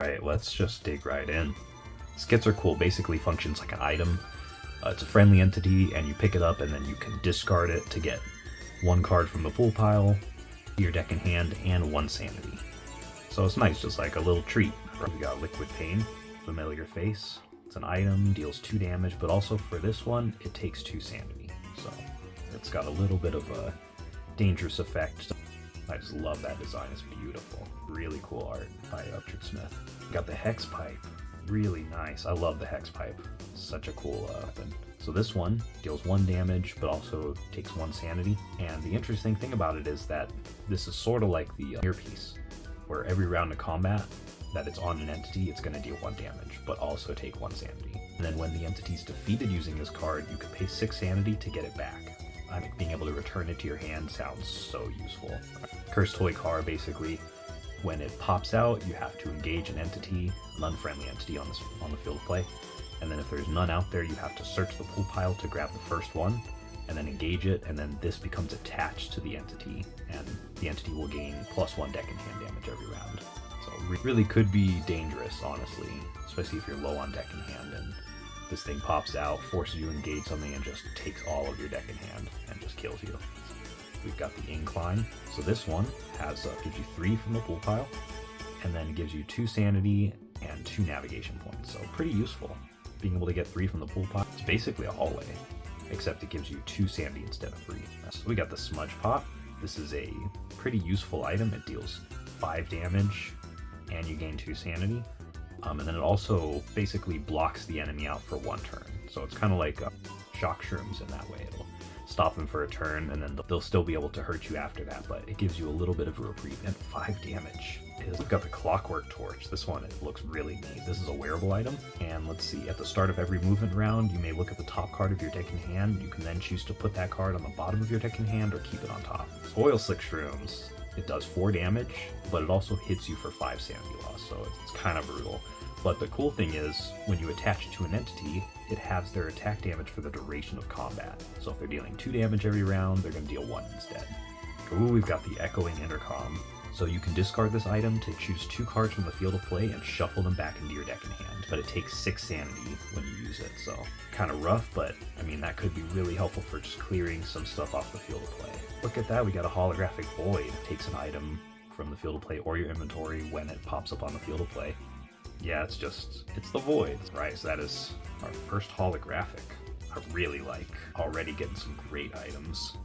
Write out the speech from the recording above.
Alright, let's just dig right in. Skits are cool, basically functions like an item. It's a friendly entity, and you pick it up and then you can discard it to get one card from the pool pile, your deck in hand, and 1 sanity. So it's nice, just like a little treat. We got Liquid Pain, familiar face. It's an item, deals 2 damage, but also for this one, it takes 2 sanity. So it's got a little bit of a dangerous effect. I just love that design, it's beautiful. Really cool art by Upchurch Smith. Got the Hex Pipe, really nice. I love the Hex Pipe, such a cool weapon. So this one deals 1 damage, but also takes 1 sanity. And the interesting thing about it is that this is sort of like the earpiece, where every round of combat that it's on an entity, it's going to deal 1 damage, but also take 1 sanity. And then when the entity's defeated using this card, you can pay 6 sanity to get it back. I think being able to return it to your hand sounds so useful. Cursed Toy Car, basically, when it pops out, you have to engage an entity, an unfriendly entity on the field of play. And then if there's none out there, you have to search the pool pile to grab the first one, and then engage it, and then this becomes attached to the entity, and the entity will gain +1 deck and hand damage every round. So it really could be dangerous, honestly, especially if you're low on deck and hand, and this thing pops out, forces you to engage something, and just takes all of your deck in hand, and just kills you. We've got the Incline. So this one has gives you 3 from the pool pile, and then gives you 2 sanity and 2 navigation points, so pretty useful. Being able to get 3 from the pool pile, it's basically a hallway, except it gives you 2 sanity instead of 3. So we got the Smudge Pop. This is a pretty useful item. It deals 5 damage, and you gain 2 sanity. And then it also basically blocks the enemy out for 1 turn. So it's kind of like Shock Shrooms in that way. It'll stop them for a turn, and then they'll still be able to hurt you after that, but it gives you a little bit of a reprieve. And 5 damage. We've got the Clockwork Torch. This one, it looks really neat. This is a wearable item, and let's see, at the start of every movement round, you may look at the top card of your deck in hand. You can then choose to put that card on the bottom of your deck in hand or keep it on top. Oil Slick Shrooms. It does 4 damage, but it also hits you for 5 sanity loss, so it's kind of brutal. But the cool thing is, when you attach it to an entity, it halves their attack damage for the duration of combat. So if they're dealing 2 damage every round, they're going to deal 1 instead. Ooh, we've got the Echoing Intercom. So you can discard this item to choose 2 cards from the field of play and shuffle them back into your deck in hand. But it takes 6 sanity when you use it, so kind of rough, but I mean, that could be really helpful for just clearing some stuff off the field of play. Look at that, we got a Holographic Void. It takes an item from the field of play or your inventory when it pops up on the field of play. Yeah, it's the Void, right? So that is our first holographic. I really like already getting some great items.